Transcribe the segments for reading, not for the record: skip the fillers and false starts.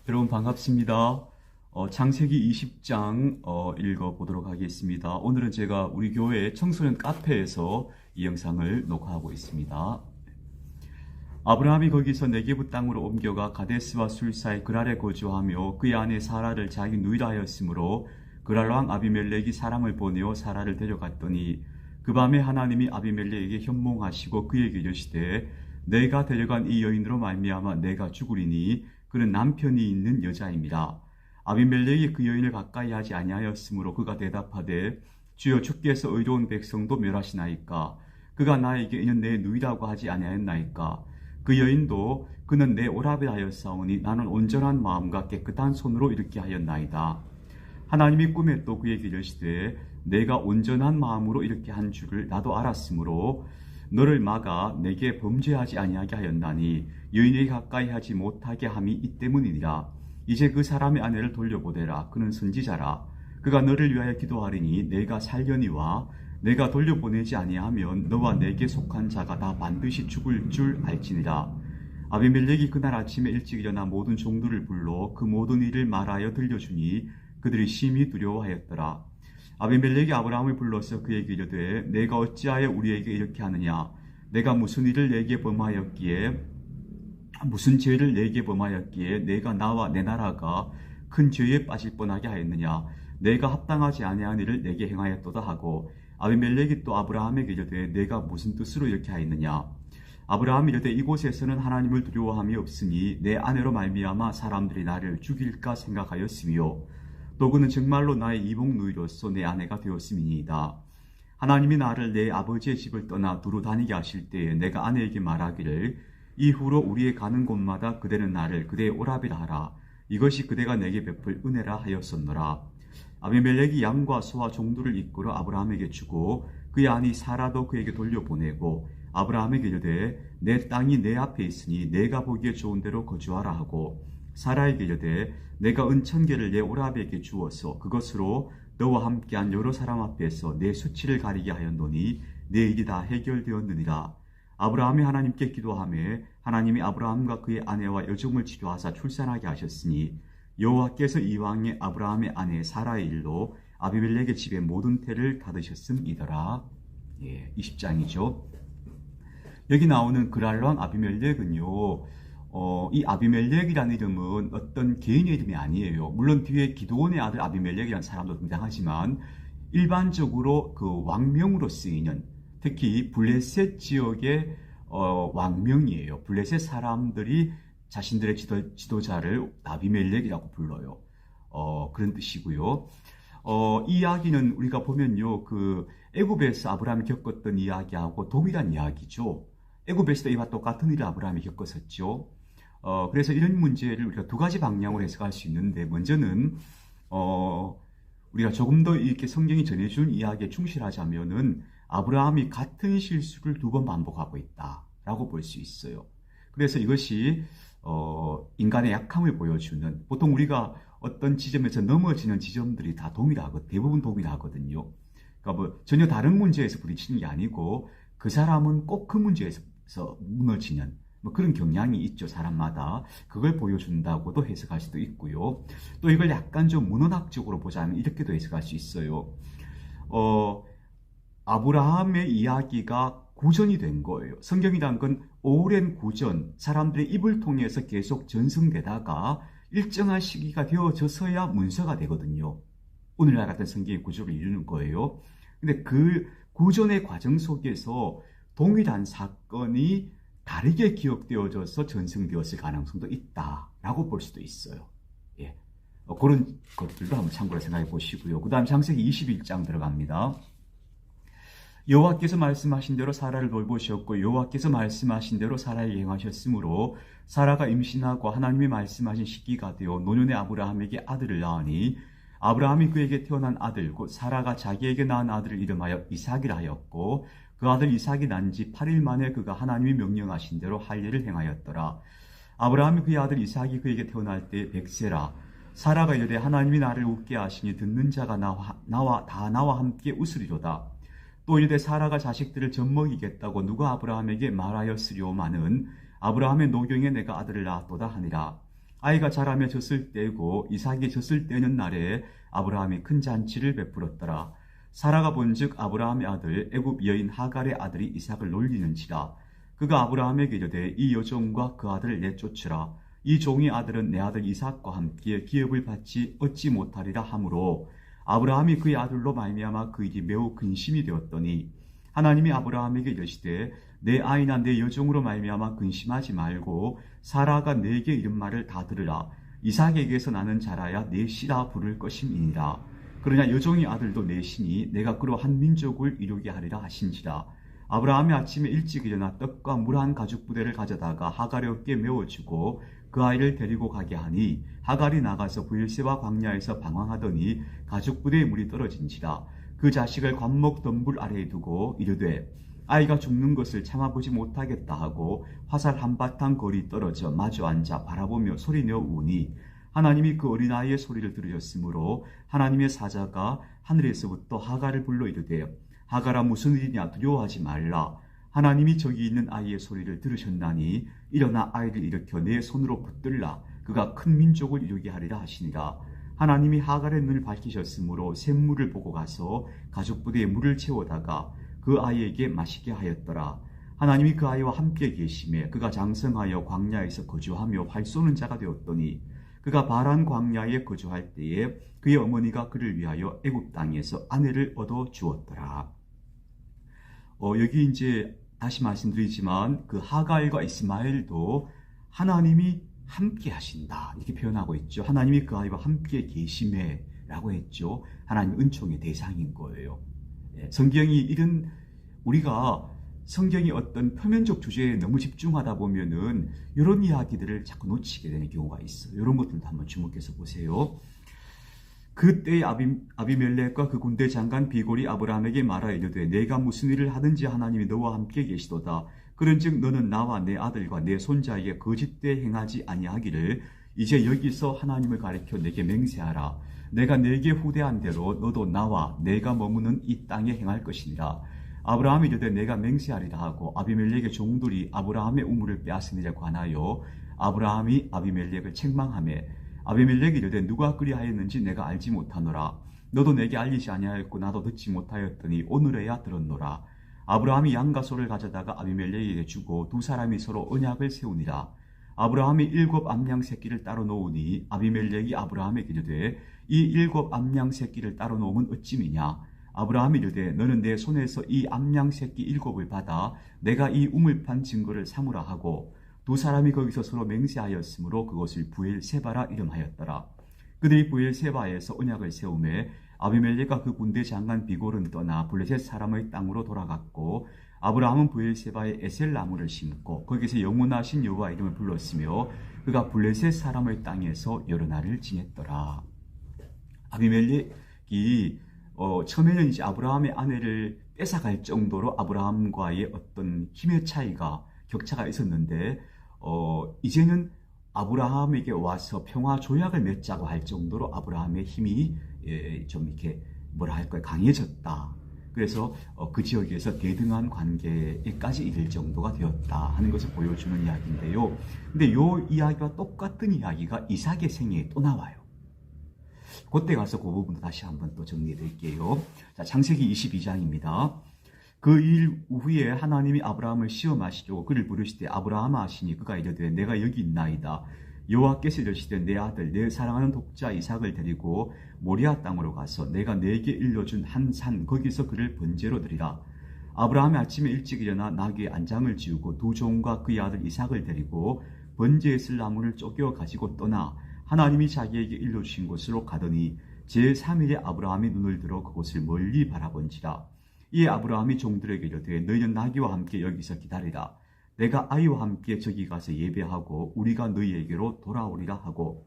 여러분 반갑습니다. 창세기 20장 읽어보도록 하겠습니다. 오늘은 제가 우리 교회 청소년 카페에서 이 영상을 녹화하고 있습니다. 아브라함이 거기서 네게부 땅으로 옮겨가 가데스와 술사의 그랄에 거주하며 그의 아내 사라를 자기 누이라 하였으므로 그랄 왕 아비멜렉이 사람을 보내어 사라를 데려갔더니 그 밤에 하나님이 아비멜렉에게 현몽하시고 그에게 이르시되 내가 데려간 이 여인으로 말미암아 내가 죽으리니 그는 남편이 있는 여자입니다. 아비멜렉이 그 여인을 가까이 하지 아니하였으므로 그가 대답하되 주여 주께서 의로운 백성도 멸하시나이까. 그가 나에게 이는 내 누이라고 하지 아니하였나이까. 그 여인도 그는 내 오라벨 하였사오니 나는 온전한 마음과 깨끗한 손으로 이렇게 하였나이다. 하나님이 꿈에 또 그에게 이르시되 내가 온전한 마음으로 이렇게 한 줄을 나도 알았으므로 너를 막아 내게 범죄하지 아니하게 하였나니 여인에게 가까이 하지 못하게 함이 이 때문이니라. 이제 그 사람의 아내를 돌려보내라. 그는 선지자라. 그가 너를 위하여 기도하리니 내가 살려니와 내가 돌려보내지 아니하면 너와 내게 속한 자가 다 반드시 죽을 줄 알지니라. 아비멜렉이 그날 아침에 일찍 일어나 모든 종들을 불러 그 모든 일을 말하여 들려주니 그들이 심히 두려워하였더라. 아비멜렉이 아브라함을 불러서 그에게 이르되 내가 어찌하여 우리에게 이렇게 하느냐. 내가 무슨 일을 내게 범하였기에 무슨 죄를 내게 범하였기에 내가 나와 내 나라가 큰 죄에 빠질 뻔하게 하였느냐. 내가 합당하지 아니한 일을 내게 행하였도다 하고 아비멜렉이 또 아브라함에게 이르되 내가 무슨 뜻으로 이렇게 하였느냐. 아브라함이 이르되 이곳에서는 하나님을 두려워함이 없으니 내 아내로 말미암아 사람들이 나를 죽일까 생각하였으며 또 그는 정말로 나의 이복 누이로서 내 아내가 되었음이니이다. 하나님이 나를 내 아버지의 집을 떠나 두루 다니게 하실 때에 내가 아내에게 말하기를 이후로 우리의 가는 곳마다 그대는 나를 그대의 오라비라 하라. 이것이 그대가 내게 베풀 은혜라 하였었노라. 아비멜렉이 양과 소와 종들을 이끌어 아브라함에게 주고 그의 아내 사라도 그에게 돌려보내고 아브라함에게 이르되 내 땅이 내 앞에 있으니 내가 보기에 좋은 대로 거주하라 하고 사라에게 이르되 내가 은천계를 내 오라비에게 주어서 그것으로 너와 함께한 여러 사람 앞에서 내 수치를 가리게 하였노니 내 일이 다 해결되었느니라. 아브라함이 하나님께 기도하며 하나님이 아브라함과 그의 아내와 여종을 치료하사 출산하게 하셨으니 여호와께서 이왕에 아브라함의 아내 사라의 일로 아비멜렉의 집에 모든 태를 닫으셨음이더라. 20장이죠. 여기 나오는 그랄왕 아비멜렉은요. 이 아비멜렉이라는 이름은 어떤 개인의 이름이 아니에요. 물론 뒤에 기드온의 아들 아비멜렉이라는 사람도 등장하지만 일반적으로 그 왕명으로 쓰이는 특히 블레셋 지역의 왕명이에요. 블레셋 사람들이 자신들의 지도자를 아비멜렉이라고 불러요. 그런 뜻이고요. 이 이야기는 우리가 보면요, 그 애굽에서 아브라함이 겪었던 이야기하고 동일한 이야기죠. 애굽에서도 이와 똑같은 일을 아브라함이 겪었었죠. 그래서 이런 문제를 우리가 두 가지 방향으로 해석할 수 있는데, 먼저는 우리가 조금 더 이렇게 성경이 전해준 이야기에 충실하자면은 아브라함이 같은 실수를 두 번 반복하고 있다라고 볼 수 있어요. 그래서 이것이 인간의 약함을 보여주는, 보통 우리가 어떤 지점에서 넘어지는 지점들이 다 대부분 동일하거든요. 그러니까 뭐 전혀 다른 문제에서 부딪히는 게 아니고 그 사람은 꼭 그 문제에서 무너지는 뭐 그런 경향이 있죠. 사람마다. 그걸 보여준다고도 해석할 수도 있고요. 또 이걸 약간 좀 문헌학적으로 보자면 이렇게도 해석할 수 있어요. 아브라함의 이야기가 구전이 된 거예요. 성경이란 건 오랜 구전, 사람들의 입을 통해서 계속 전승되다가 일정한 시기가 되어져서야 문서가 되거든요. 오늘날 같은 성경의 구조를 이루는 거예요. 근데 그 구전의 과정 속에서 동일한 사건이 다르게 기억되어져서 전승되었을 가능성도 있다라고 볼 수도 있어요. 그런 것들도 한번 참고로 생각해 보시고요. 그 다음 창세기 21장 들어갑니다. 여호와께서 말씀하신 대로 사라를 돌보셨고 여호와께서 말씀하신 대로 사라에게 행하셨으므로 사라가 임신하고 하나님이 말씀하신 시기가 되어 노년의 아브라함에게 아들을 낳으니 아브라함이 그에게 태어난 아들 곧 사라가 자기에게 낳은 아들을 이름하여 이삭이라 하였고 그 아들 이삭이 난 지 8일 만에 그가 하나님이 명령하신 대로 할 일을 행하였더라. 아브라함이 그의 아들 이삭이 그에게 태어날 때 100세라. 사라가 이르되 하나님이 나를 웃게 하시니 듣는 자가 나와 함께 웃으리로다. 또 이르되 사라가 자식들을 젖먹이겠다고 누가 아브라함에게 말하였으리오마는 아브라함의 노경에 내가 아들을 낳았도다 하니라. 아이가 자라며 졌을 때고 이삭이 졌을 때는 날에 아브라함이 큰 잔치를 베풀었더라. 사라가 본즉 아브라함의 아들 애굽 여인 하갈의 아들이 이삭을 놀리는지라. 그가 아브라함에게 이르되 이 여종과 그 아들을 내쫓으라. 이 종의 아들은 내 아들 이삭과 함께 기업을 받지 얻지 못하리라 하므로 아브라함이 그의 아들로 말미암아 그 일이 매우 근심이 되었더니 하나님이 아브라함에게 이르시되 내 아이나 내 여종으로 말미암아 근심하지 말고 사라가 내게 이른 말을 다 들으라. 이삭에게서 나는 자라야 내 씨라 부를 것임이니라. 그러나 여종의 아들도 내 시니 내가 그로 한 민족을 이루게 하리라 하신지라. 아브라함이 아침에 일찍 일어나 떡과 물 한 가죽 부대를 가져다가 하갈의 어깨에 메워주고 그 아이를 데리고 가게 하니 하갈이 나가서 브엘세바 광야에서 방황하더니 가죽 부대에 물이 떨어진지라. 그 자식을 관목 덤불 아래에 두고 이르되 아이가 죽는 것을 참아보지 못하겠다 하고 화살 한바탕 거리 떨어져 마주 앉아 바라보며 소리내어 우니 하나님이 그 어린아이의 소리를 들으셨으므로 하나님의 사자가 하늘에서부터 하갈을 불러 이르되 하갈아 무슨 일이냐 두려워하지 말라. 하나님이 저기 있는 아이의 소리를 들으셨나니 일어나 아이를 일으켜 내 손으로 붙들라. 그가 큰 민족을 이루게 하리라 하시니라. 하나님이 하갈의 눈을 밝히셨으므로 샘물을 보고 가서 가죽부대에 물을 채워다가 그 아이에게 마시게 하였더라. 하나님이 그 아이와 함께 계심에 그가 장성하여 광야에서 거주하며 활 쏘는 자가 되었더니 그가 바란 광야에 거주할 때에 그의 어머니가 그를 위하여 애굽 땅에서 아내를 얻어 주었더라. 여기 이제 다시 말씀드리지만 그 하갈과 이스마엘도 하나님이 함께 하신다 이렇게 표현하고 있죠. 하나님이 그 아이와 함께 계심에 라고 했죠. 하나님 은총의 대상인 거예요. 성경이 이런 우리가 성경이 어떤 표면적 주제에 너무 집중하다 보면은 이런 이야기들을 자꾸 놓치게 되는 경우가 있어요. 이런 것들도 한번 주목해서 보세요. 그때 아비멜렉과 그 군대 장관 비골이 아브라함에게 말하 이르되 내가 무슨 일을 하든지 하나님이 너와 함께 계시도다. 그런즉 너는 나와 내 아들과 내 손자에게 거짓되 행하지 아니하기를 이제 여기서 하나님을 가리켜 내게 맹세하라. 내가 내게 후대한 대로 너도 나와 내가 머무는 이 땅에 행할 것이니라. 아브라함이 이르되 내가 맹세하리라 하고 아비멜렉의 종들이 아브라함의 우물을 빼앗으니라 관하여 아브라함이 아비멜렉을 책망하매 아비멜렉이 이르되 누가 그리하였는지 내가 알지 못하노라. 너도 내게 알리지 아니하였고 나도 듣지 못하였더니 오늘에야 들었노라. 아브라함이 양과 소를 가져다가 아비멜렉에게 주고 두 사람이 서로 언약을 세우니라. 아브라함이 7 암양 새끼를 따로 놓으니 아비멜렉이 아브라함에게 이르되 이 7 암양 새끼를 따로 놓으면 어찌미냐. 아브라함이 이르되 너는 내 손에서 이 암양 새끼 7을 받아 내가 이 우물판 증거를 삼으라 하고 두 사람이 거기서 서로 맹세하였으므로 그것을 부엘세바라 이름하였더라. 그들이 부엘세바에서 언약을 세우매 아비멜렉과 그 군대 장관 비골은 떠나 블레셋 사람의 땅으로 돌아갔고 아브라함은 부엘세바에 에셀 나무를 심고 거기서 영원하신 여호와 이름을 불렀으며 그가 블레셋 사람의 땅에서 여러 날을 지냈더라. 아비멜렉이 처음에는 이제 아브라함의 아내를 뺏어갈 정도로 아브라함과의 어떤 힘의 차이가 격차가 있었는데 이제는 아브라함에게 와서 평화 조약을 맺자고 할 정도로 아브라함의 힘이 좀 이렇게 뭐라 할까요? 강해졌다. 그래서 그 지역에서 대등한 관계에까지 이를 정도가 되었다 하는 것을 보여주는 이야기인데요. 근데 이 이야기와 똑같은 이야기가 이삭의 생애에 또 나와요. 그때 가서 그 부분 다시 한번 또 정리해 드릴게요. 자, 창세기 22장입니다. 그 일 후에 하나님이 아브라함을 시험하시려고 그를 부르시되 아브라함아 하시니 그가 이르되 내가 여기 있나이다. 여호와께서 이르시되 내 아들 내 사랑하는 독자 이삭을 데리고 모리아 땅으로 가서 내가 내게 일러준 한 산 거기서 그를 번제로 드리라. 아브라함이 아침에 일찍 일어나 나귀의 안장을 지우고 두 종과 그의 아들 이삭을 데리고 번제에 쓸 나무를 쪼개어 가지고 떠나 하나님이 자기에게 일러주신 곳으로 가더니 제3일에 아브라함이 눈을 들어 그곳을 멀리 바라본지라. 이에 아브라함이 종들에게 이르되 너희는 나귀와 함께 여기서 기다리라. 내가 아이와 함께 저기 가서 예배하고 우리가 너희에게로 돌아오리라 하고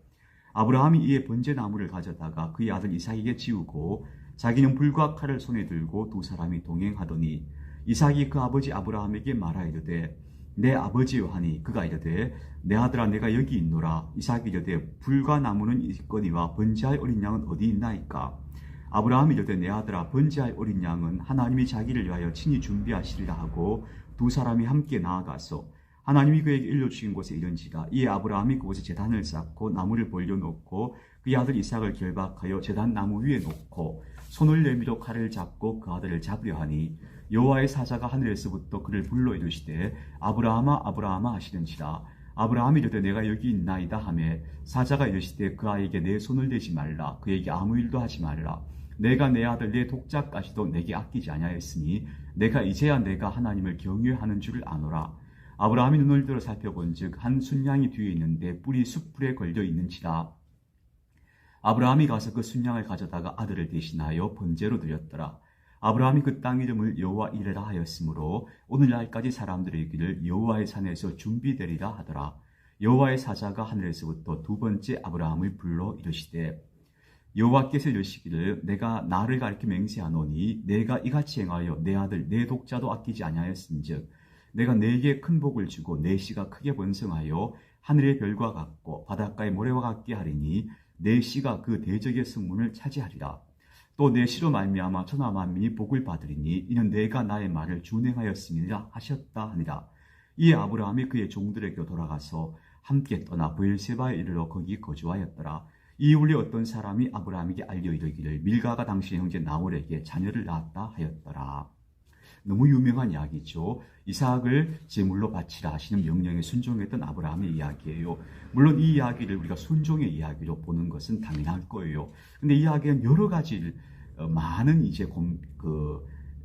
아브라함이 이에 번제나무를 가져다가 그의 아들 이삭에게 지우고 자기는 불과 칼을 손에 들고 두 사람이 동행하더니 이삭이 그 아버지 아브라함에게 말하 이르되 내 아버지여 하니 그가 이르되 내 아들아 내가 여기 있노라. 이삭이 이르되 불과 나무는 있거니와 번제할 어린 양은 어디 있나이까. 아브라함이 이르되 내 아들아 번제할 어린 양은 하나님이 자기를 위하여 친히 준비하시리라 하고 두 사람이 함께 나아가서 하나님이 그에게 일러주신 곳에 이른지라. 이에 아브라함이 그곳에 제단을 쌓고 나무를 벌려놓고 그의 아들 이삭을 결박하여 제단 나무 위에 놓고 손을 내밀어 칼을 잡고 그 아들을 잡으려 하니 여호와의 사자가 하늘에서부터 그를 불러 이르시되 아브라함아 아브라함아 하시는지라. 아브라함이 이르되 내가 여기 있나이다 하매 사자가 이르시되 그 아이에게 내 손을 대지 말라. 그에게 아무 일도 하지 말라. 내가 내 아들 내 독자까지도 내게 아끼지 아니하였으니 내가 이제야 내가 하나님을 경외하는 줄을 아노라. 아브라함이 눈을 들어 살펴본즉 한 순양이 뒤에 있는데 뿔이 숯불에 걸려 있는지라. 아브라함이 가서 그 순양을 가져다가 아들을 대신하여 번제로 드렸더라. 아브라함이 그 땅 이름을 여호와 이레라 하였으므로 오늘날까지 사람들의 이르기를 여호와의 산에서 준비되리라 하더라. 여호와의 사자가 하늘에서부터 두 번째 아브라함을 불러 이르시되 여호와께서 이르시기를 내가 나를 가리켜 맹세하노니 내가 이같이 행하여 내 아들 내 독자도 아끼지 아니하였은즉 내가 네게 큰 복을 주고 네 씨가 크게 번성하여 하늘의 별과 같고 바닷가의 모래와 같게 하리니 네 씨가 그 대적의 승문을 차지하리라. 또 내 씨로 말미암아 천하 만민이 복을 받으리니 이는 내가 나의 말을 준행하였음이라 하셨다 하니라. 이에 아브라함이 그의 종들에게 돌아가서 함께 떠나 브엘세바에 이르러 거기 거주하였더라. 이후에 어떤 사람이 아브라함에게 알려 이르기를 밀가가 당신의 형제 나홀에게 자녀를 낳았다 하였더라. 너무 유명한 이야기죠. 이삭을 제물로 바치라 하시는 명령에 순종했던 아브라함의 이야기예요. 물론 이 이야기를 우리가 순종의 이야기로 보는 것은 당연할 거예요. 근데 이 이야기는 여러 가지 많은 이제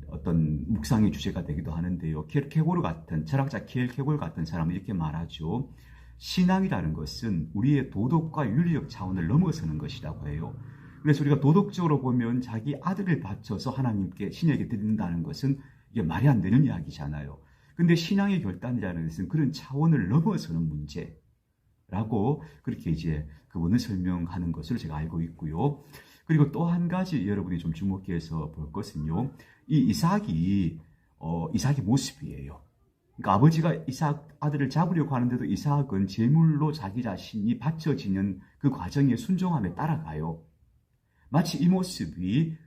어떤 묵상의 주제가 되기도 하는데요. 킬케고르 같은 철학자 킬케고르 같은 사람은 이렇게 말하죠. 신앙이라는 것은 우리의 도덕과 윤리적 차원을 넘어서는 것이라고 해요. 그래서 우리가 도덕적으로 보면 자기 아들을 바쳐서 하나님께 신에게 드린다는 것은 이게 말이 안 되는 이야기잖아요. 근데 신앙의 결단이라는 것은 그런 차원을 넘어서는 문제라고 그렇게 이제 그분을 설명하는 것으로 제가 알고 있고요. 그리고 또 한 가지 여러분이 좀 주목해서 볼 것은요. 이 이삭이 모습이에요. 그러니까 아버지가 이삭 아들을 잡으려고 하는데도 이삭은 제물로 자기 자신이 바쳐지는 그 과정에 순종함에 따라가요. 마치 이 모습이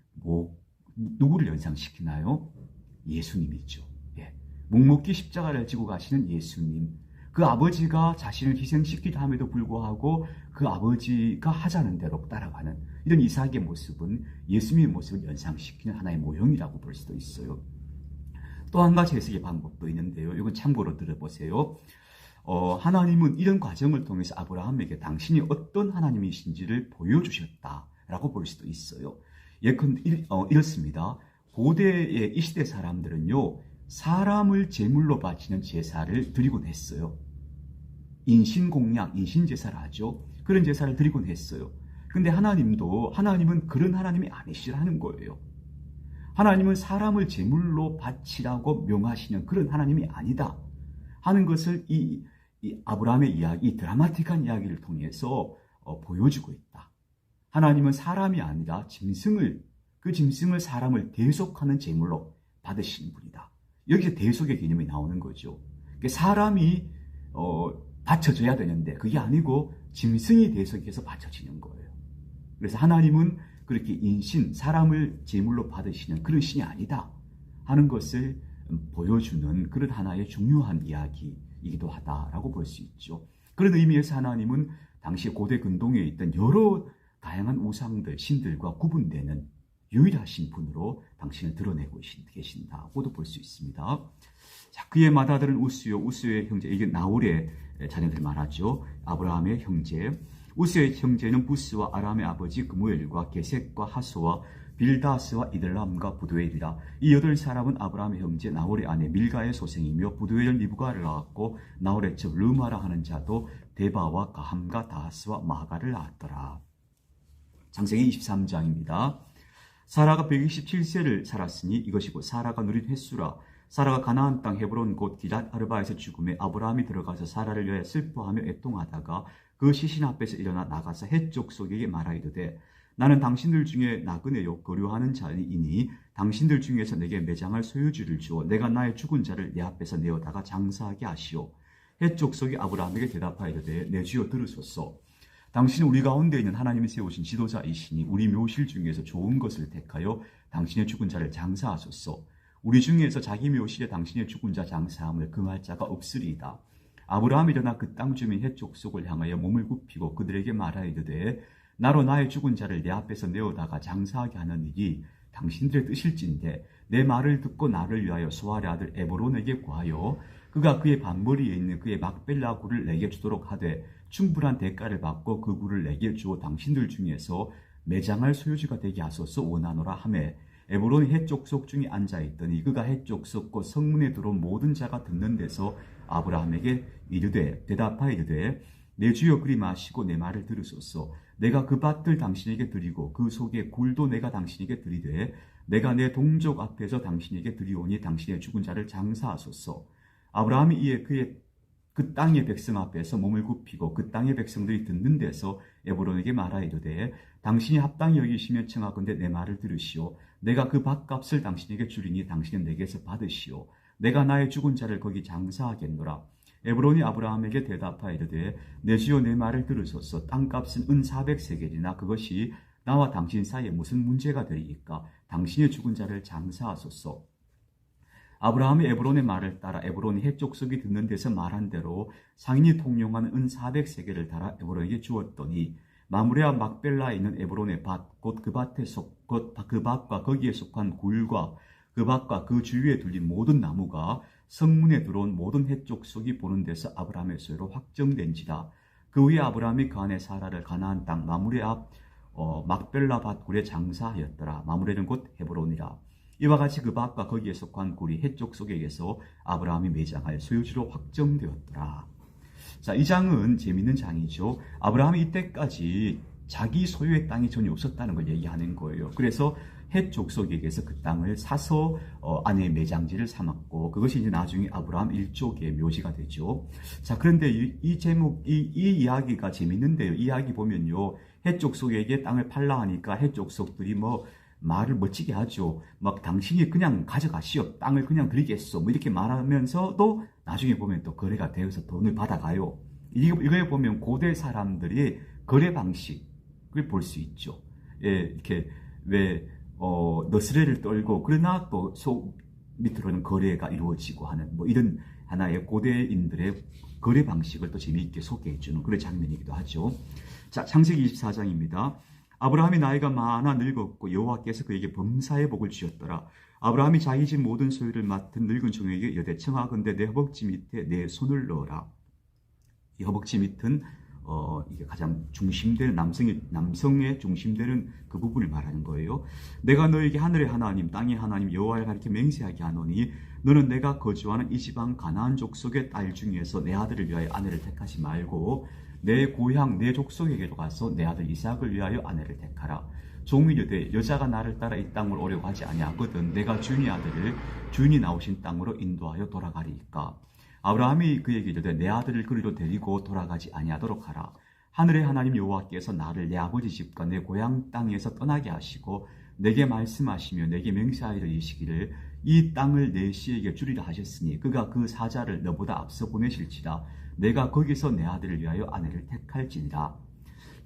누구를 연상시키나요? 예수님이죠. 예. 묵묵히 십자가를 지고 가시는 예수님. 그 아버지가 자신을 희생시키려 함에도 불구하고 그 아버지가 하자는 대로 따라가는 이런 이삭의 모습은 예수님의 모습을 연상시키는 하나의 모형이라고 볼 수도 있어요. 또 한 가지 해석의 방법도 있는데요. 이건 참고로 들어보세요. 하나님은 이런 과정을 통해서 아브라함에게 당신이 어떤 하나님이신지를 보여주셨다라고 볼 수도 있어요. 이렇습니다. 고대의 이 시대 사람들은요, 사람을 제물로 바치는 제사를 드리곤 했어요. 인신공양, 인신제사를 하죠. 그런 제사를 드리곤 했어요. 근데 하나님은 그런 하나님이 아니시라는 거예요. 하나님은 사람을 제물로 바치라고 명하시는 그런 하나님이 아니다 하는 것을 이 아브라함의 이야기, 드라마틱한 이야기를 통해서 보여주고 있다. 하나님은 사람이 아니라 그 짐승을 사람을 대속하는 제물로 받으신 분이다. 여기서 대속의 개념이 나오는 거죠. 사람이 바쳐져야 되는데 그게 아니고 짐승이 대속해서 바쳐지는 거예요. 그래서 하나님은 그렇게 사람을 제물로 받으시는 그런 신이 아니다 하는 것을 보여주는 그런 하나의 중요한 이야기이기도 하다라고 볼 수 있죠. 그런 의미에서 하나님은 당시 고대 근동에 있던 여러 다양한 우상들, 신들과 구분되는 유일하신 분으로 당신을 드러내고 계신다고도 볼 수 있습니다. 자, 그의 맏아들은 우스의 형제, 이게 나홀의 자녀들 말하죠. 아브라함의 형제. 우스의 형제는 부스와 아람의 아버지 그무엘과 게색과 하소와 빌다스와 이들람과 부두엘이라. 이 8사람은 아브라함의 형제 나홀의 아내 밀가의 소생이며 부두엘은 리브가를 낳았고 나홀의 첩 르마라 하는 자도 데바와 가함과 다하스와 마가를 낳았더라. 창세기 23장입니다. 사라가 127세를 살았으니 이것이 곧 사라가 누린 횟수라. 사라가 가나안 땅 헤브론 곧 기럇 아르바에서 죽음에 아브라함이 들어가서 사라를 위하여 슬퍼하며 애통하다가 그 시신 앞에서 일어나 나가서 헷 족속에게 말하이르되 나는 당신들 중에 나그네요 거류하는 자이니 당신들 중에서 내게 매장할 소유주를 주어 내가 나의 죽은 자를 내 앞에서 내어다가 장사하게 하시오. 헷 족속이 아브라함에게 대답하이르되 내 주여 들으소서. 당신은 우리 가운데 있는 하나님이 세우신 지도자이시니 우리 묘실 중에서 좋은 것을 택하여 당신의 죽은 자를 장사하소서. 우리 중에서 자기 묘실에 당신의 죽은 자 장사함을 금할 자가 없으리이다. 아브라함이 일어나 그 땅 주민 헷 족속을 향하여 몸을 굽히고 그들에게 말하이르되 나로 나의 죽은 자를 내 앞에서 내어다가 장사하게 하는 일이 당신들의 뜻일진데 내 말을 듣고 나를 위하여 소알의 아들 에브론에게 구하여 그가 그의 반머리에 있는 그의 막벨라 굴을 내게 주도록 하되 충분한 대가를 받고 그 굴을 내게 주어 당신들 중에서 매장할 소유주가 되게 하소서 원하노라 하매 에브론이 헷 족속 중에 앉아있더니 그가 헷 족속 곧 성문에 들어온 모든 자가 듣는 데서 아브라함에게 대답하이르되 내 주여 그리 마시고 내 말을 들으소서. 내가 그 밭을 당신에게 드리고 그 속에 굴도 내가 당신에게 드리되 내가 내 동족 앞에서 당신에게 드리오니 당신의 죽은 자를 장사하소서. 아브라함이 이에 그 땅의 백성 앞에서 몸을 굽히고 그 땅의 백성들이 듣는 데서 에브론에게 말하이르되 당신이 합당히 여기시면 청하건대 내 말을 들으시오. 내가 그 밭값을 당신에게 주리니 당신은 내게서 받으시오. 내가 나의 죽은 자를 거기 장사하겠노라. 에브론이 아브라함에게 대답하이르되 내 주여 내 말을 들으소서. 땅값은 은 400세겔이나 그것이 나와 당신 사이에 무슨 문제가 되리이까. 당신의 죽은 자를 장사하소서. 아브라함이 에브론의 말을 따라 에브론이 헷 족속이 듣는 데서 말한 대로 상인이 통용한 은 400세겔을 달아 에브론에게 주었더니 마므레와 막벨라에 있는 에브론의 밭 곧 그 밭과 거기에 속한 굴과 그 밭과 그 주위에 둘린 모든 나무가 성문에 들어온 모든 헷 족속이 보는 데서 아브라함의 소유로 확정된지라. 그 후에 아브라함이 그 안에 사라를 가나안 땅 마므레 앞 막벨라 밭굴에 장사하였더라. 마므레는 곧 헤브론이라. 이와 같이 그 밭과 거기에 속한 굴이 헷 족속에게서 아브라함이 매장할 소유지로 확정되었더라. 자, 이 장은 재밌는 장이죠. 아브라함이 이때까지 자기 소유의 땅이 전혀 없었다는 걸 얘기하는 거예요. 그래서 헷 족속에게서 그 땅을 사서 아내의 매장지를 삼았고 그것이 이제 나중에 아브라함 일족의 묘지가 되죠. 자, 그런데 이 제목, 이 이야기가 재밌는데요. 이 이야기 보면요. 헷 족속에게 땅을 팔라 하니까 헷 족속들이 말을 멋지게 하죠. 막 당신이 그냥 가져가시오. 땅을 그냥 드리겠소. 이렇게 말하면서도 나중에 보면 또 거래가 되어서 돈을 받아가요. 이거에 보면 고대 사람들이 거래 방식을 볼 수 있죠. 예, 이렇게 너스레를 떨고 그러나 또 속 밑으로는 거래가 이루어지고 하는 이런 하나의 고대인들의 거래 방식을 또 재미있게 소개해주는 그런 장면이기도 하죠. 자, 창세기 24장입니다. 아브라함이 나이가 많아 늙었고 여호와께서 그에게 범사의 복을 주셨더라. 아브라함이 자기 집 모든 소유를 맡은 늙은 종에게 이르되 청하건대 내 허벅지 밑에 내 손을 넣어라. 이 허벅지 밑은 이게 가장 중심되는 남성의 중심되는 그 부분을 말하는 거예요. 내가 너에게 하늘의 하나님 땅의 하나님 여호와를 가리켜 맹세하게 하노니 너는 내가 거주하는 이 지방 가나안 족속의 딸 중에서 내 아들을 위하여 아내를 택하지 말고 내 고향 내 족속에게로 가서 내 아들 이삭을 위하여 아내를 택하라. 종이 이르되 여자가 나를 따라 이 땅을 오려고 하지 아니하거든 내가 주인의 아들을 주인이 나오신 땅으로 인도하여 돌아가리이까. 아브라함이 그에게 이르되 내 아들을 그리로 데리고 돌아가지 아니하도록 하라. 하늘의 하나님 여호와께서 나를 내 아버지 집과 내 고향 땅에서 떠나게 하시고 내게 말씀하시며 내게 맹세하여 이르시기를 이 땅을 내 씨에게 주리라 하셨으니 그가 그 사자를 너보다 앞서 보내실지라. 내가 거기서 내 아들을 위하여 아내를 택할지니라.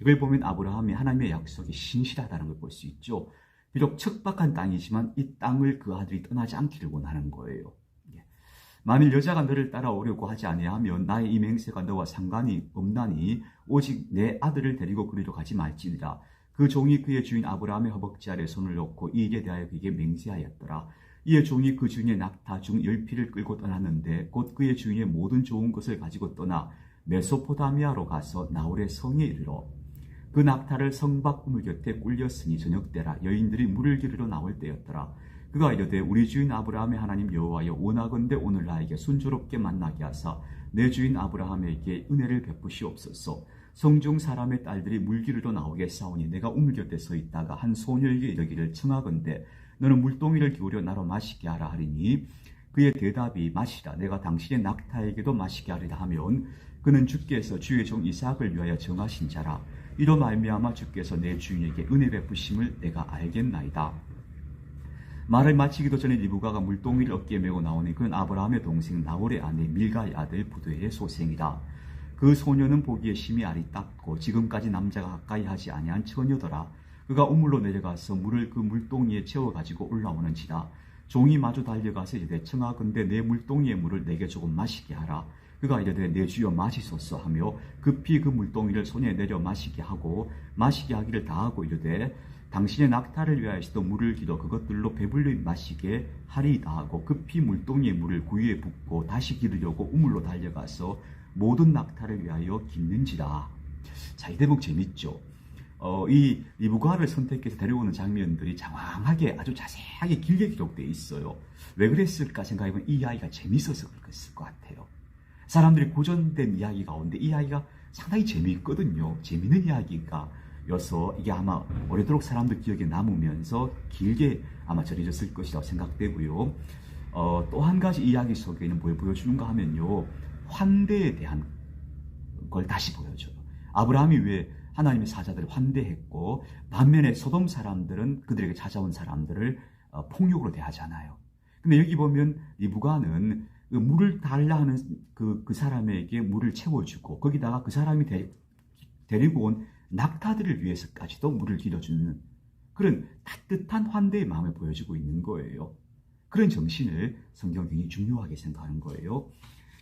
이걸 보면 아브라함이 하나님의 약속이 신실하다는 걸 볼 수 있죠. 비록 척박한 땅이지만 이 땅을 그 아들이 떠나지 않기를 원하는 거예요. 만일 여자가 너를 따라오려고 하지 아니하면 나의 이 맹세가 너와 상관이 없나니 오직 내 아들을 데리고 그리로 가지 말지니라. 그 종이 그의 주인 아브라함의 허벅지 아래 손을 놓고 이 일에 대하여 그에게 맹세하였더라. 이에 종이 그 주인의 낙타 중 10匹를 끌고 떠났는데 곧 그의 주인의 모든 좋은 것을 가지고 떠나 메소포타미아로 가서 나홀의 성에 이르러 그 낙타를 성 밖 우물 곁에 꿀렸으니 저녁때라 여인들이 물을 기르러 나올 때였더라. 그가 이르되 우리 주인 아브라함의 하나님 여호와여 원하건대 오늘 나에게 순조롭게 만나게 하사 내 주인 아브라함에게 은혜를 베푸시옵소서. 성중 사람의 딸들이 물 기르러 나오겠사오니 내가 우물 곁에 서 있다가 한 소녀에게 이르기를 청하건대 너는 물동이를 기울여 나로 마시게 하라 하리니 그의 대답이 마시라 내가 당신의 낙타에게도 마시게 하리라 하면 그는 주께서 주의 종 이삭을 위하여 정하신 자라. 이로 말미암아 주께서 내 주인에게 은혜 베푸심을 내가 알겠나이다. 말을 마치기도 전에 리브가가 물동이를 어깨에 메고 나오니 그는 아브라함의 동생 나홀의 아내 밀가의 아들 부두의 소생이다. 그 소녀는 보기에 심히 아리답고 지금까지 남자가 가까이 하지 아니한 처녀더라. 그가 우물로 내려가서 물을 그 물동이에 채워가지고 올라오는지라. 종이 마주 달려가서 이르되 청하건대 내 물동이의 물을 내게 조금 마시게 하라. 그가 이르되 내 주여 마시소서 하며 급히 그 물동이를 손에 내려 마시게 하고 마시게 하기를 다하고 이르되 당신의 낙타를 위하여서도 물을 기도 그것들로 배불리 마시게 하리이다 하고 급히 물동이의 물을 구유에 붓고 다시 기르려고 우물로 달려가서 모든 낙타를 위하여 깃는지라. 자, 이 대목 재밌죠? 이 리브가를 선택해서 데려오는 장면들이 장황하게 아주 자세하게 길게 기록되어 있어요. 왜 그랬을까 생각해보면 이 이야기가 재밌어서 그랬을 것 같아요. 사람들이 고전된 이야기 가운데 이 이야기가 상당히 재미있거든요. 재미있는 이야기가 여서 이게 아마 오래도록 사람들 기억에 남으면서 길게 아마 전해졌을 것이라고 생각되고요. 또 한 가지 이야기 속에는 뭘 보여주는가 하면요. 환대에 대한 걸 다시 보여줘요. 아브라함이 왜 하나님의 사자들을 환대했고 반면에 소돔 사람들은 그들에게 찾아온 사람들을 폭력으로 대하잖아요. 근데 여기 보면 리브가는 그 물을 달라 하는 그 사람에게 물을 채워주고 거기다가 그 사람이 데리고 온 낙타들을 위해서까지도 물을 길어주는 그런 따뜻한 환대의 마음을 보여주고 있는 거예요. 그런 정신을 성경이 굉장히 중요하게 생각하는 거예요.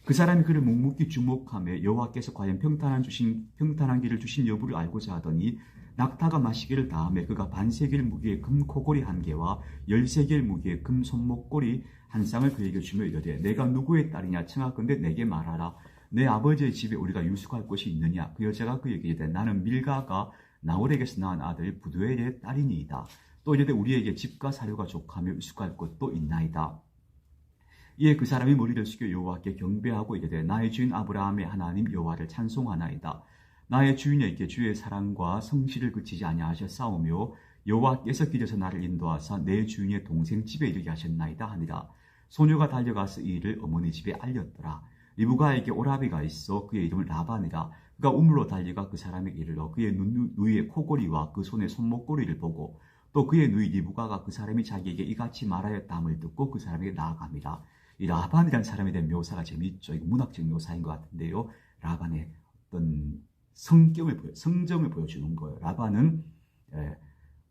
그 사람이 그를 묵묵히 주목하며 여호와께서 과연 평탄한 길을 주신 여부를 알고자 하더니 낙타가 마시기를 다하며 그가 반세겔 무게의 금 코골이 한 개와 13개의 무게의 금 손목고리 한 쌍을 그에게 주며 이르되 내가 누구의 딸이냐 청하건대 내게 말하라. 내 아버지의 집에 우리가 유숙할 곳이 있느냐. 그 여자가 그에게 이르되 나는 밀가가 나홀에게서 낳은 아들 부두엘의 딸이니이다. 또 이르되 우리에게 집과 사료가 족하며 유숙할 곳도 있나이다. 이에 그 사람이 머리를 숙여 여호와께 경배하고 이르되 나의 주인 아브라함의 하나님 여호와를 찬송하나이다. 나의 주인에게 주의 사랑과 성실을 그치지 아니하셨사오며 여호와께서 길에서 나를 인도하사 내 주인의 동생 집에 이르게 하셨나이다 하니라. 소녀가 달려가서 이 일을 어머니 집에 알렸더라. 리브가에게 오라비가 있어 그의 이름을 라반이라. 그가 우물로 달려가 그 사람에게 이르러 그의 누이의 코골이와 그 손의 손목고리를 보고 또 그의 누이 리브가가 그 사람이 자기에게 이같이 말하였다함을 듣고 그 사람에게 나아갑니다. 이 라반이라는 사람에 대한 묘사가 재미있죠. 이거 문학적 묘사인 것 같은데요. 라반의 어떤 성정을 보여주는 거예요. 라반은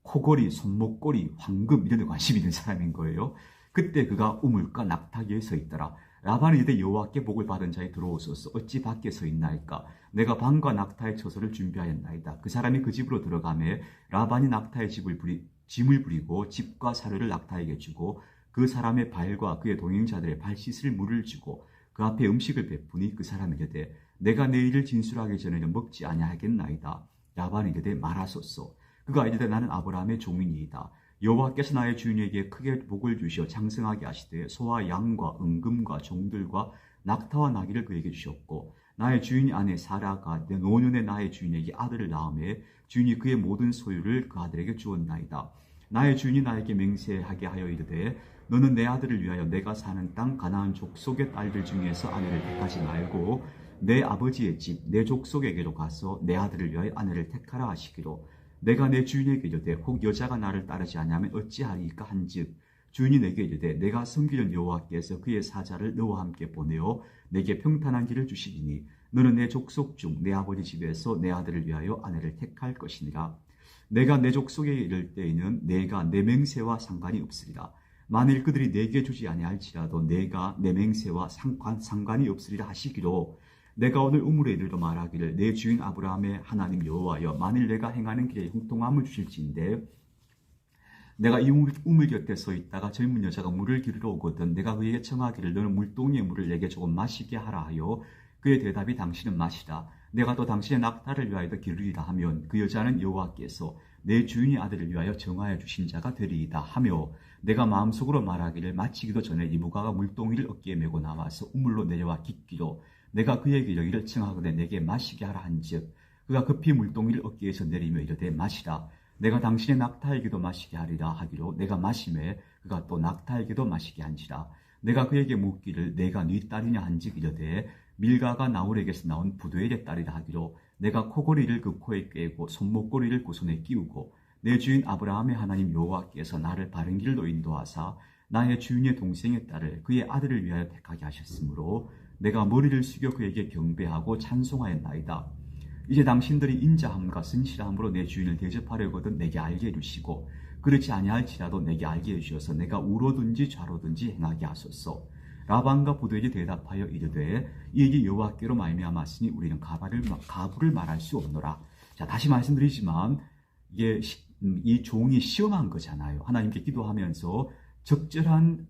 코골이, 손목골이, 황금 이런 데 관심이 있는 사람인 거예요. 그때 그가 우물가 낙타기에 서 있더라. 라반이 이르되 여호와께 복을 받은 자에 들어오소서. 어찌 밖에 서 있나이까. 내가 방과 낙타의 처소를 준비하였나이다. 그 사람이 그 집으로 들어가매 라반이 낙타의 짐을 부리고 집과 사료를 낙타에게 주고 그 사람의 발과 그의 동행자들의 발 씻을 물을 주고 그 앞에 음식을 베푸니 그 사람이 이르되 내가 내 일을 진술하기 전에는 먹지 아니하겠나이다. 라반이 이르되 말하소서. 그가 이르되 나는 아브라함의 종이니이다. 여호와께서 나의 주인에게 크게 복을 주시어 장성하게 하시되 소와 양과 은금과 종들과 낙타와 나귀를 그에게 주셨고 나의 주인 아내 사라가 내 노년의 나의 주인에게 아들을 낳음에 주인이 그의 모든 소유를 그 아들에게 주었나이다. 나의 주인이 나에게 맹세하게 하여 이르되 너는 내 아들을 위하여 내가 사는 땅 가나안 족속의 딸들 중에서 아내를 택하지 말고 내 아버지의 집 내 족속에게로 가서 내 아들을 위하여 아내를 택하라 하시기로 내가 내 주인에게 이르되 혹 여자가 나를 따르지 아니하면 어찌하리이까 한즉 주인이 내게 이르되 내가 섬기는 여호와께서 그의 사자를 너와 함께 보내어 내게 평탄한 길을 주시리니 너는 내 족속 중 내 아버지 집에서 내 아들을 위하여 아내를 택할 것이니라. 내가 내 족속에 이를 때에는 내가 내 맹세와 상관이 없으리라. 만일 그들이 내게 주지 아니할지라도 내가 내 맹세와 상관이 없으리라 하시기로 내가 오늘 우물에 이르러 말하기를 내 주인 아브라함의 하나님 여호와여 만일 내가 행하는 길에 형통함을 주실지인데 내가 이 우물 곁에 서 있다가 젊은 여자가 물을 기르러 오거든 내가 그에게 청하기를 너는 물동이의 물을 내게 조금 마시게 하라 하여 그의 대답이 당신은 마시라. 내가 또 당신의 낙타를 위하여 기르리라 하면 그 여자는 여호와께서 내 주인의 아들을 위하여 정하여 주신 자가 되리이다 하며 내가 마음속으로 말하기를 마치기도 전에 리브가가 물동이를 어깨에 메고 나와서 우물로 내려와 깃기로 내가 그에게 여기를 청하거든 내게 마시게 하라 한즉 그가 급히 물동이를 어깨에서 내리며 이르되 마시라. 내가 당신의 낙타에게도 마시게 하리라 하기로 내가 마시매 그가 또 낙타에게도 마시게 한지라. 내가 그에게 묻기를 내가 네 딸이냐 한즉 이르되 밀가가 나홀에게서 나온 부두엘의 딸이라 하기로 내가 코골이를 그 코에 꿰고 손목고리를 그 손에 끼우고 내 주인 아브라함의 하나님 여호와께서 나를 바른 길로 인도하사 나의 주인의 동생의 딸을 그의 아들을 위하여 택하게 하셨으므로 내가 머리를 숙여 그에게 경배하고 찬송하였나이다. 이제 당신들이 인자함과 성실함으로 내 주인을 대접하려거든 내게 알게 해주시고 그렇지 아니할지라도 내게 알게 해주셔서 내가 우로든지 좌로든지 행하게 하소서. 라반과 부도에게 대답하여 이르되 이에게 여호와께로 말미암았으니 우리는 가부를 말할 수 없노라. 자, 다시 말씀드리지만 이게 이 종이 시험한 거잖아요. 하나님께 기도하면서 적절한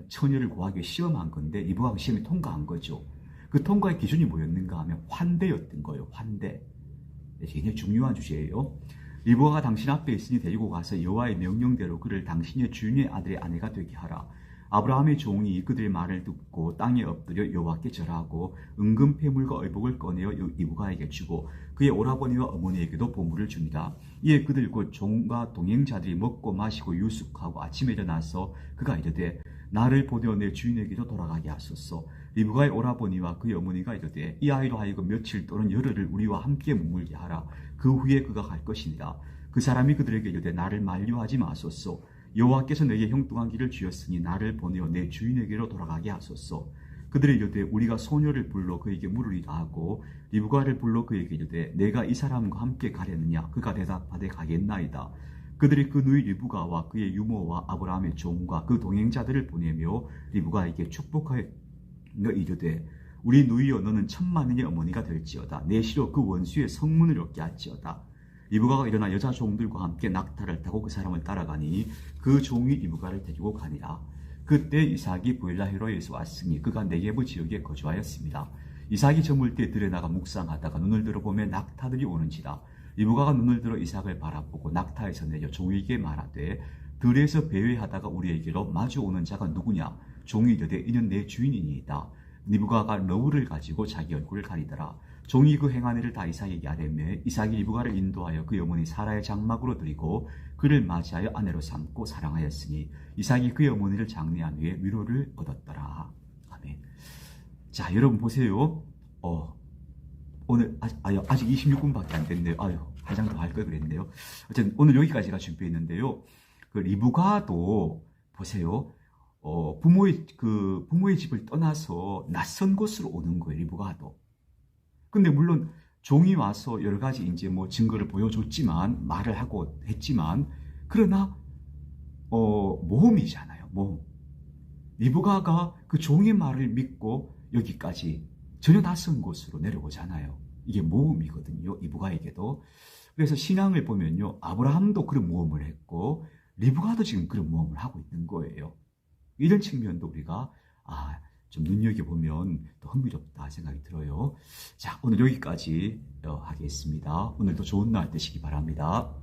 처녀를 구하기 위해 시험한 건데 리브가가 시험에 통과한 거죠. 그 통과의 기준이 뭐였는가 하면 환대였던 거예요. 환대. 굉장히 중요한 주제예요. 리브가가 당신 앞에 있으니 데리고 가서 여호와의 명령대로 그를 당신의 주인의 아들의 아내가 되게 하라. 아브라함의 종이 그들의 말을 듣고 땅에 엎드려 여호와께 절하고 은금 패물과 의복을 꺼내어 리브가에게 주고 그의 오라버니와 어머니에게도 보물을 줍니다. 이에 그들 곧 종과 동행자들이 먹고 마시고 유숙하고 아침에 일어나서 그가 이르되 나를 보내어 내 주인에게도 돌아가게 하소서. 리브가의 오라버니와 그의 어머니가 이르되 이 아이로 하여금 며칠 또는 열흘을 우리와 함께 머물게 하라. 그 후에 그가 갈 것이니라. 그 사람이 그들에게 이르되 나를 만류하지 마소서. 여호와께서 내게 형통한 길을 주셨으니 나를 보내어 내 주인에게로 돌아가게 하소서. 그들이 이르되 우리가 소녀를 불러 그에게 물으리라 하고 리브가를 불러 그에게 이르되 내가 이 사람과 함께 가려느냐. 그가 대답하되 가겠나이다. 그들이 그 누이 리브가와 그의 유모와 아브라함의 종과 그 동행자들을 보내며 리브가에게 축복하여 이르되 우리 누이여 너는 1000만인의 어머니가 될지어다. 내 시로 그 원수의 성문을 얻게 할지어다. 리브가가 일어나 여자 종들과 함께 낙타를 타고 그 사람을 따라가니 그 종이 리브가를 데리고 가니라. 그때 이삭이 브엘라헤로에서 왔으니 그가 네게브 지역에 거주하였습니다. 이삭이 저물 때 들에 나가 묵상하다가 눈을 들어보면 낙타들이 오는지라. 리브가가 눈을 들어 이삭을 바라보고 낙타에서 내려 종에게 말하되 들에서 배회하다가 우리에게로 마주오는 자가 누구냐. 종이 이르되 이는 내 주인이니이다. 리브가가 러울을 가지고 자기 얼굴을 가리더라. 종이 그 행한 일을 다 이삭에게 아뢰매 이삭이 리브가를 인도하여 그 어머니 사라의 장막으로 드리고 그를 맞이하여 아내로 삼고 사랑하였으니 이삭이 그의 어머니를 장례한 후에 위로를 얻었더라. 아멘. 자, 여러분 보세요. 오늘 아직 26분밖에 안 됐네요. 한 장 더 할 걸 그랬네요. 어쨌든 오늘 여기까지가 준비했는데요. 그 리브가도 보세요. 부모의 집을 떠나서 낯선 곳으로 오는 거예요. 리브가도. 근데 물론 종이 와서 여러 가지 이제 뭐 증거를 보여줬지만 말을 하고 했지만 그러나 모험이잖아요. 모험. 리브가가 그 종의 말을 믿고 여기까지 전혀 낯선 곳으로 내려오잖아요. 이게 모험이거든요. 리브가에게도. 그래서 신앙을 보면요. 아브라함도 그런 모험을 했고 리브가도 지금 그런 모험을 하고 있는 거예요. 이런 측면도 우리가 좀 눈여겨보면 더 흥미롭다 생각이 들어요. 자, 오늘 여기까지 하겠습니다. 오늘도 좋은 날 되시기 바랍니다.